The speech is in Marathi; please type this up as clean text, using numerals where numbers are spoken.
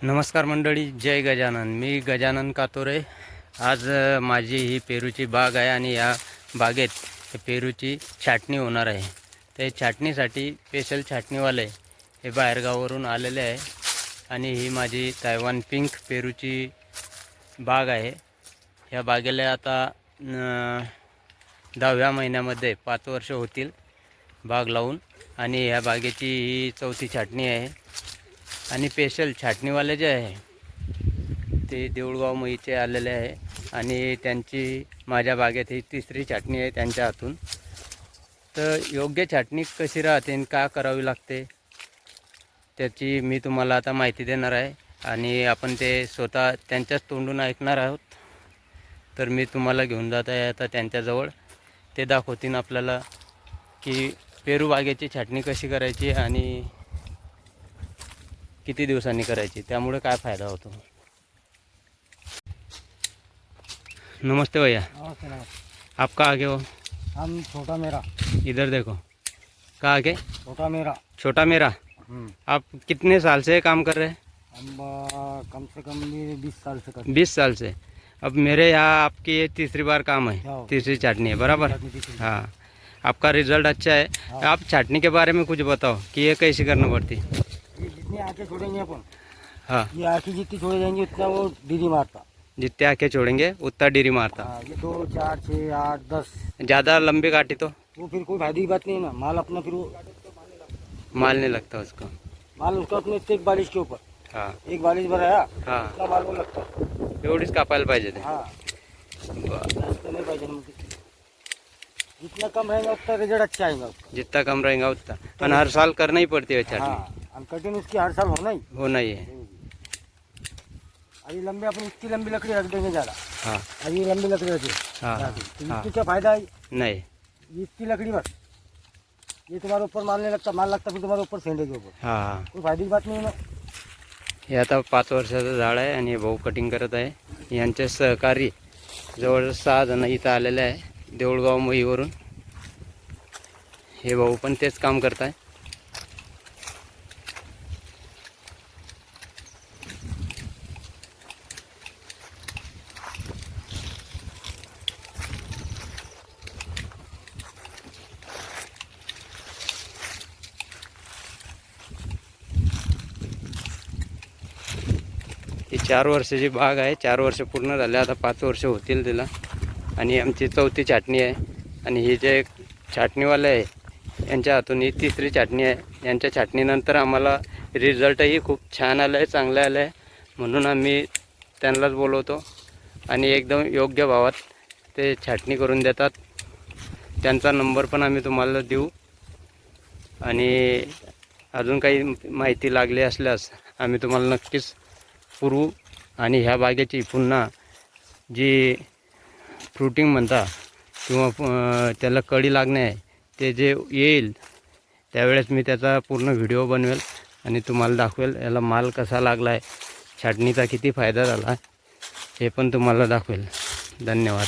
नमस्कार मंडळी, जय गजानन. मी गजानन कातोरे. आज माझी ही पेरूची बाग आहे आणि या बागेत पेरूची छाटणी होणार आहे. ते छाटणीसाठी स्पेशल छाटणीवाले हे बाहेरगावावरून आलेले आहे आणि ही माझी तायवान पिंक पेरूची बाग आहे. ह्या बागेला आता 10व्या महिन्यामध्ये 5 वर्ष होतील बाग लावून आणि ह्या बागेची ही 4थी छाटणी आहे. आणि स्पेशल छाटणीवाले जे आहे ते देऊळगाव मईचे आलेले आहे आणि त्यांची माझ्या बागेत ही 3री छाटणी आहे त्यांच्या हातून. तर योग्य छाटणी कशी राहते आणि का करावी लागते त्याची मी तुम्हाला आता माहिती देणार आहे आणि आपण ते स्वतः त्यांच्याच तोंडून ऐकणार आहोत. तर मी तुम्हाला घेऊन जात आहे आता त्यांच्याजवळ. ते दाखवतील आपल्याला की पेरू बागेची छाटणी कशी करायची आणि किती दिवसांनी करायची, त्यामुळे काय फायदा होतो. नमस्ते भैया. नमस्ते नमस्ते. आप कहाँ आगे हो? हम छोटा मेरा. इधर देखो. कहाँ आगे? छोटा मेरा. छोटा मेरा. आप कितने साल से काम कर रहे हैं? हम कम से कम भी 20 साल से करते 20 साल से. अब मेरे यहाँ आपकी ये 3री बार काम है, 3री छाटनी है, बराबर. हाँ, आपका रिजल्ट अच्छा है. आप छाटनी के बारे में कुछ बताओ कि ये कैसे करना पड़ती. ये जितनी आँखें छोड़ेंगे अपन, हाँ, ये आँखें जितनी छोड़ी जाएंगी उतना वो डीरी मारता. जितने आँखें छोड़ेंगे उतना डीरी मारता. हाँ, ये 2 4 6 8 10. ज़्यादा लंबी काटी तो वो फिर कोई फायदे की बात नहीं है ना. माल अपना फिर वो माल नहीं लगता उसको. माल उसका अपने एक बारिश के ऊपर हाँ एक बारिश भर आया हाँ, उतना माल वो लगता है. एवढीच कापायला पाहिजे ते. हाँ, जास्त नहीं पाहिजे ना. जितना कम रहेगा उतना रिजल्ट अच्छा आएगा. जितना कम रहेगा उतना. पण हर साल करना ही पड़ती है छाटनी. हाँ, हम कटिंग उसकी हर साल होना ही. होना ही है. अभी लंबे अपन इतनी लंबी लकड़ी रख देंगे ज़्यादा. हाँ अभी लंबी लकड़ी रखी हाँ तो हाँ. इसकी क्या फायदा है. नहीं, इसकी लकड़ी बस ये तुम्हारे ऊपर माल नहीं लगता. माल लगता फिर तुम्हारे ऊपर सेंडे के ऊपर. हाँ. कोई फायदे की बात नहीं है ना. हे आता 5 वर्षाचं झाड आहे आणि हे भाऊ कटिंग करत आहे. यांचे सहकारी जवळ 6 जण इथं आलेले आहे देऊळगाव मईवरून. हे भाऊ पण तेच काम करत आहे. ही 4 वर्षाची बाग आहे. 4 वर्ष पूर्ण झाले, आता 5 वर्ष होतील तिला. आणि आमची 4थी छाटणी आहे आणि ही जे छाटणीवाले आहे यांच्या हातून ही 3री छाटणी आहे. यांच्या छाटणीनंतर आम्हाला रिझल्टही खूप छान आलं आहे, चांगलं आलं आहे. म्हणून आम्ही त्यांनाच बोलवतो आणि एकदम योग्य भावात ते छाटणी करून देतात. त्यांचा नंबर पण आम्ही तुम्हाला देऊ आणि अजून काही माहिती लागली असल्यास आम्ही तुम्हाला नक्कीच पुरवू. आणि ह्या बागेची पुन्हा जी फ्रुटिंग म्हणता किंवा त्याला कळी लागणे आहे ते जे येईल त्यावेळेस मी त्याचा पूर्ण व्हिडिओ बनवेल आणि तुम्हाला दाखवेल याला माल कसा लागला आहे, छाटणीचा किती फायदा झाला हे पण तुम्हाला दाखवेल. धन्यवाद.